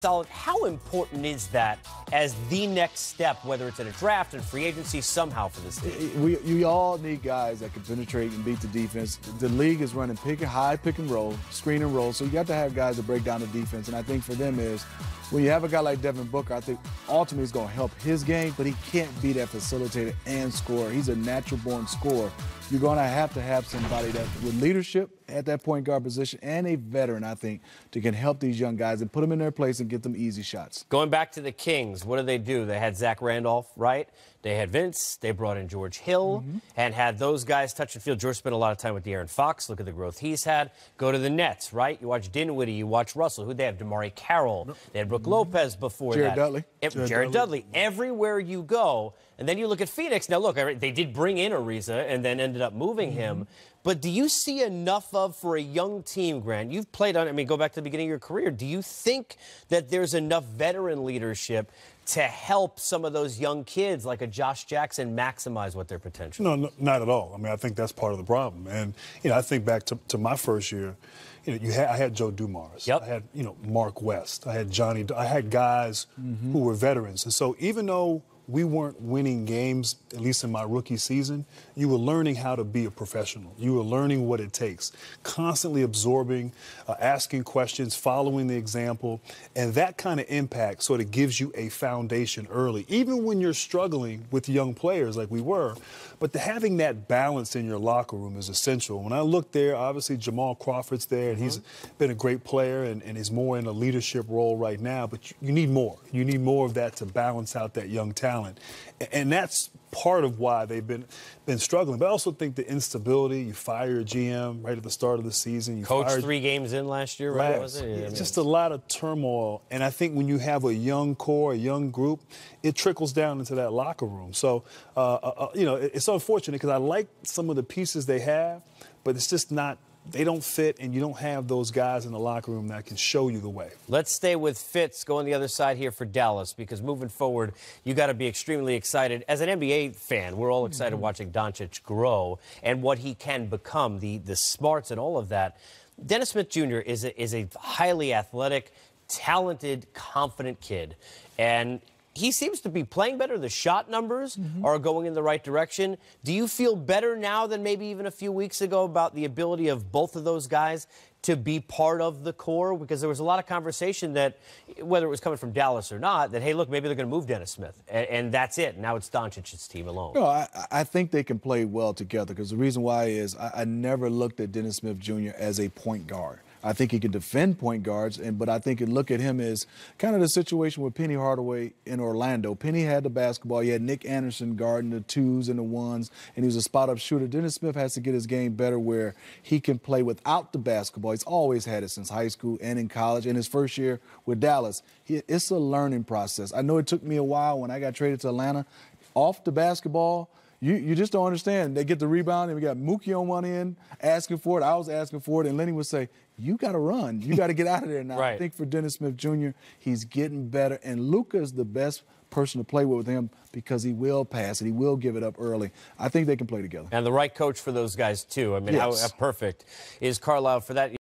Solid. How important is that as the next step, whether it's in a draft and free agency, somehow for this team? We all need guys that can penetrate and beat the defense. The league is running high pick and roll, screen and roll, so you got to have guys that break down the defense. And I think for them is when you have a guy like Devin Booker, I think ultimately it's going to help his game, but he can't be that facilitator and scorer. He's a natural-born scorer. You're going to have somebody that with leadership at that point guard position and a veteran, I think, that can help these young guys and put them in their place and get them easy shots. Going back to the Kings, what do? They had Zach Randolph, right? They had Vince. They brought in George Hill and had those guys touch the field. George spent a lot of time with De'Aaron Fox. Look at the growth he's had. Go to the Nets, right? You watch Dinwiddie. You watch Russell. Who'd they have? DeMarre Carroll. They had Brook Lopez before Jared that. Dudley. Jared Dudley. Everywhere you go. And then you look at Phoenix. Now, look, they did bring in Ariza and then ended up moving him. But do you see enough for a young team, Grant? You've played on, go back to the beginning of your career. Do you think that there's enough veteran leadership to help some of those young kids like a Josh Jackson maximize what their potential? No, not at all. I think that's part of the problem. And, I think back to my first year, I had Joe Dumars. Yep. I had, Mark West. I had Johnny. I had guys who were veterans. And so even though we weren't winning games, at least in my rookie season, you were learning how to be a professional. You were learning what it takes, constantly absorbing, asking questions, following the example, and that kind of impact sort of gives you a foundation early, even when you're struggling with young players like we were. But having that balance in your locker room is essential. When I look there, obviously Jamal Crawford's there, and he's been a great player, and he's more in a leadership role right now, but you need more. You need more of that to balance out that young talent. And that's part of why they've been struggling. But I also think the instability, you fire a GM right at the start of the season. You coached 3 games in last year, right? Was it? Yeah, just a lot of turmoil. And I think when you have a young core, a young group, it trickles down into that locker room. So, it's unfortunate because I like some of the pieces they have, but it's just not. They don't fit, and you don't have those guys in the locker room that can show you the way. Let's stay with Fitz. Go on the other side here for Dallas, because moving forward, you got to be extremely excited. As an NBA fan, we're all excited watching Doncic grow and what he can become, the smarts and all of that. Dennis Smith Jr. is a highly athletic, talented, confident kid, and he seems to be playing better. The shot numbers are going in the right direction. Do you feel better now than maybe even a few weeks ago about the ability of both of those guys to be part of the core? Because there was a lot of conversation that, whether it was coming from Dallas or not, that, hey, look, maybe they're going to move Dennis Smith, and that's it. Now it's Doncic's team alone. No, I think they can play well together, because the reason why is I never looked at Dennis Smith Jr. as a point guard. I think he can defend point guards, but I think you look at him as kind of the situation with Penny Hardaway in Orlando. Penny had the basketball. You had Nick Anderson guarding the 2s and the 1s, and he was a spot-up shooter. Dennis Smith has to get his game better where he can play without the basketball. He's always had it since high school and in college. In his first year with Dallas, it's a learning process. I know it took me a while when I got traded to Atlanta. Off the basketball, you just don't understand. They get the rebound, and we got Mookie on one end asking for it. I was asking for it, and Lenny would say, you got to run. You got to get out of there now. Right. I think for Dennis Smith Jr., he's getting better, and Luka is the best person to play with him because he will pass it. He will give it up early. I think they can play together. And the right coach for those guys, too. How perfect is Carlisle for that?